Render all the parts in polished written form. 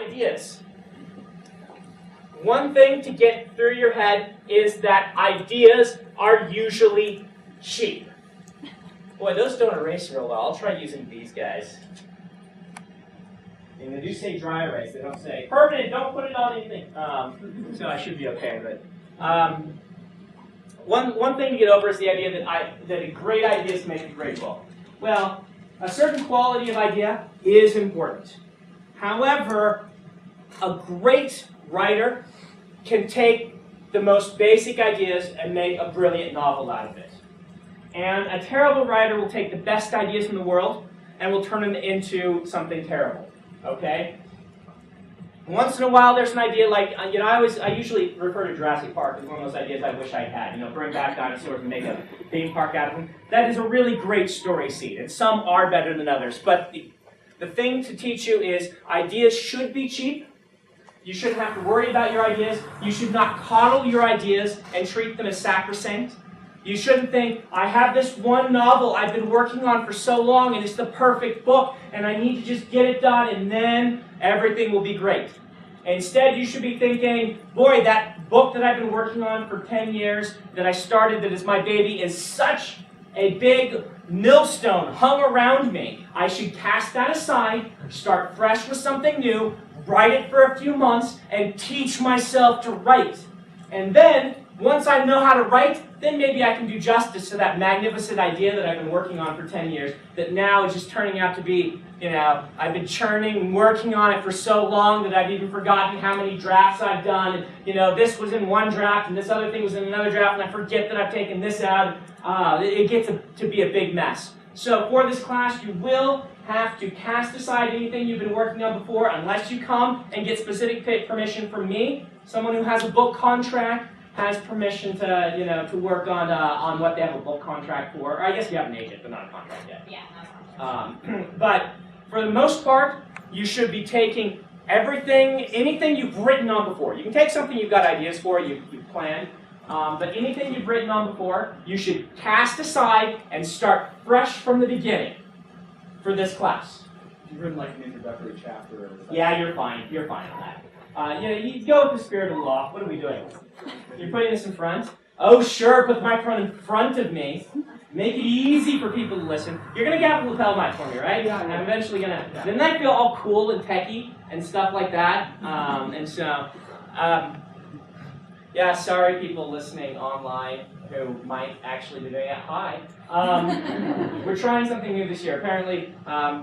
Ideas. One thing to get through your head is that ideas are usually cheap. Boy, those don't erase real well. I'll try using these guys. And they do say dry erase. They don't say permanent. Don't put it on anything. So I should be okay. But one thing to get over is the idea that a great idea is to make a great book. Well, a certain quality of idea is important. However, a great writer can take the most basic ideas and make a brilliant novel out of it. And a terrible writer will take the best ideas in the world and will turn them into something terrible. Okay? Once in a while, there's an idea like, I usually refer to Jurassic Park as one of those ideas I wish I had. Bring back dinosaurs and make a theme park out of them. That is a really great story seed, and some are better than others. But the thing to teach you is ideas should be cheap. You shouldn't have to worry about your ideas. You should not coddle your ideas and treat them as sacrosanct. You shouldn't think, I have this one novel I've been working on for so long, and it's the perfect book, and I need to just get it done, and then everything will be great. Instead, you should be thinking, boy, that book that I've been working on for 10 years, that I started, that is my baby, is such a big millstone hung around me. I should cast that aside, start fresh with something new, write it for a few months, and teach myself to write. And then, once I know how to write, then maybe I can do justice to that magnificent idea that I've been working on for 10 years, that now is just turning out to be, I've been churning and working on it for so long that I've even forgotten how many drafts I've done. And, this was in one draft, and this other thing was in another draft, and I forget that I've taken this out. It gets to be a big mess. So for this class, you will have to cast aside anything you've been working on before, unless you come and get specific permission from me. Someone who has a book contract has permission to work on what they have a book contract for. Or I guess you have an agent, but not a contract yet. Yeah, not but for the most part, you should be taking anything you've written on before. You can take something you've got ideas for, you've planned, but anything you've written on before, you should cast aside and start fresh from the beginning for this class. You've written like an introductory chapter or something. Yeah, you're fine. You're fine on that. You go with the spirit of the law. What are we doing? You're putting this in front? Oh, sure, put the microphone in front of me. Make it easy for people to listen. You're going to get the lapel mic for me, right? Yeah. I'm eventually going to... Didn't I feel all cool and techy and stuff like that? Yeah, sorry people listening online who might actually be doing it. Hi. We're trying something new this year. Apparently,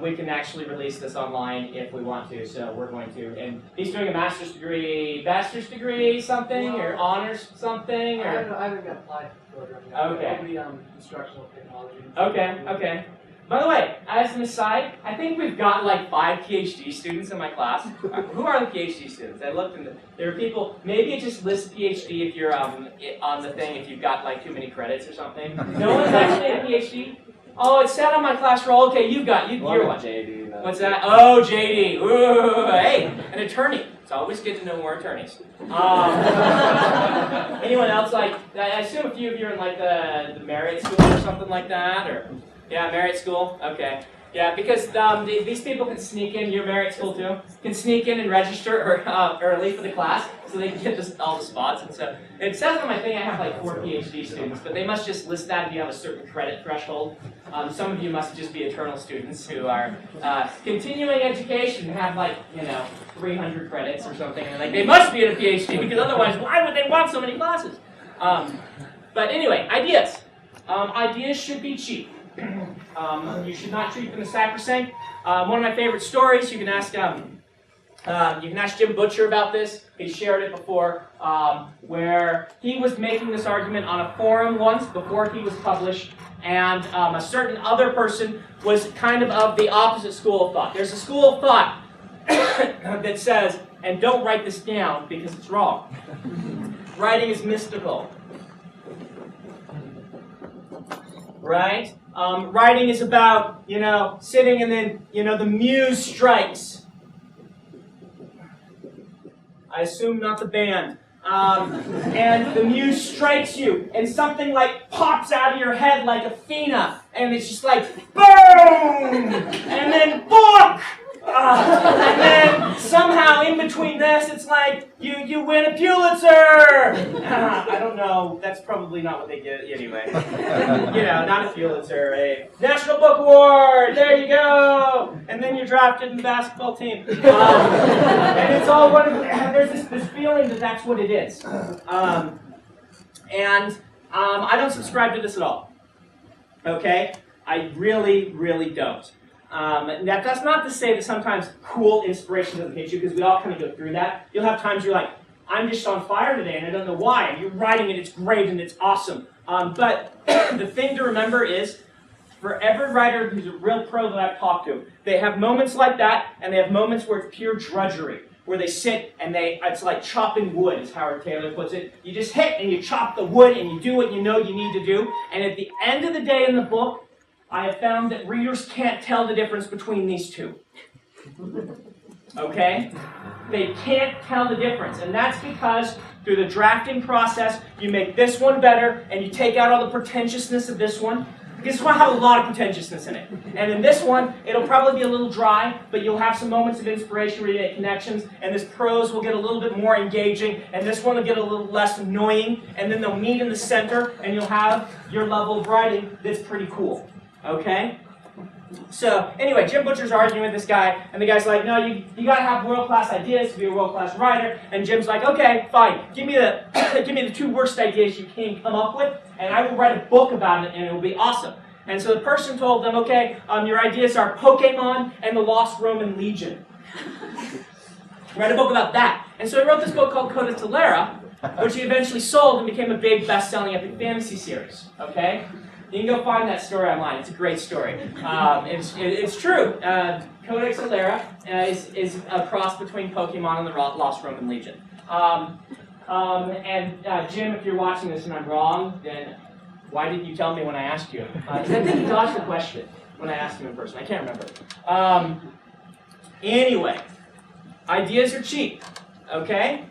we can actually release this online if we want to, so we're going to. And he's doing a master's degree something, or honors something, or... I haven't applied for the program yet. Okay. It'll be instructional technology. Okay. By the way, as an aside, I think we've got like 5 PhD students in my class. Who are the PhD students? I looked and there are people, maybe it just lists PhD if you're on the thing, if you've got like too many credits or something. No one's actually a PhD? Oh, it said on my class roll, okay, you're one. JD. What's that? Oh, JD. Ooh, hey, an attorney. It's always good to know more attorneys. Anyone else, I assume a few of you are in like the Marriott School or something like that, or... Yeah, Marriott School? Okay. Yeah, because these people can sneak in, your Marriott School too, can sneak in and register early for the class so they can get all the spots. And so it says on my thing I have like 4 PhD students, but they must just list that if you have a certain credit threshold. Some of you must just be eternal students who are continuing education and have like, 300 credits or something. And like, they must be in a PhD because otherwise why would they want so many classes? But anyway, ideas. Ideas should be cheap. You should not treat them as sacrosanct. One of my favorite stories, you can ask Jim Butcher about this. He shared it before, where he was making this argument on a forum once before he was published, and a certain other person was kind of the opposite school of thought. There's a school of thought that says, and don't write this down because it's wrong, writing is mystical. Right? Writing is about, sitting and then, the muse strikes. I assume not the band. And the muse strikes you, and something like pops out of your head like a Athena, and it's just like, boom! And then book! And then somehow in between this, it's like, you win a Pulitzer! I don't know, that's probably not what they get anyway. Not a Pulitzer, a National Book Award, there you go! And then you're drafted in the basketball team. And it's all there's this feeling that that's what it is. I don't subscribe to this at all. Okay? I really, really don't. That's not to say that sometimes cool inspiration doesn't hit you, because we all kind of go through that. You'll have times you're like, I'm just on fire today and I don't know why. And you're writing it, it's great and it's awesome. But the thing to remember is, for every writer who's a real pro that I've talked to, they have moments like that, and they have moments where it's pure drudgery, where they sit and it's like chopping wood, as Howard Taylor puts it. You just hit and you chop the wood and you do what you know you need to do. And at the end of the day in the book, I have found that readers can't tell the difference between these two. Okay? They can't tell the difference. And that's because through the drafting process, you make this one better and you take out all the pretentiousness of this one. Because this one will have a lot of pretentiousness in it. And in this one, it'll probably be a little dry, but you'll have some moments of inspiration where you make connections, and this prose will get a little bit more engaging, and this one will get a little less annoying, and then they'll meet in the center, and you'll have your level of writing that's pretty cool. Okay? So, anyway, Jim Butcher's arguing with this guy, and the guy's like, no, you gotta have world-class ideas to be a world-class writer, and Jim's like, okay, fine, give me the two worst ideas you can come up with, and I will write a book about it, and it will be awesome. And so the person told them, okay, your ideas are Pokemon and the Lost Roman Legion. Write a book about that. And so he wrote this book called Coda Telera, which he eventually sold and became a big best-selling epic fantasy series. Okay? You can go find that story online. It's a great story. It's true. Codex Alera is a cross between Pokemon and the Lost Roman Legion. Jim, if you're watching this and I'm wrong, then why didn't you tell me when I asked you? Because I think he dodged the question when I asked him in person. I can't remember. Anyway, ideas are cheap. Okay?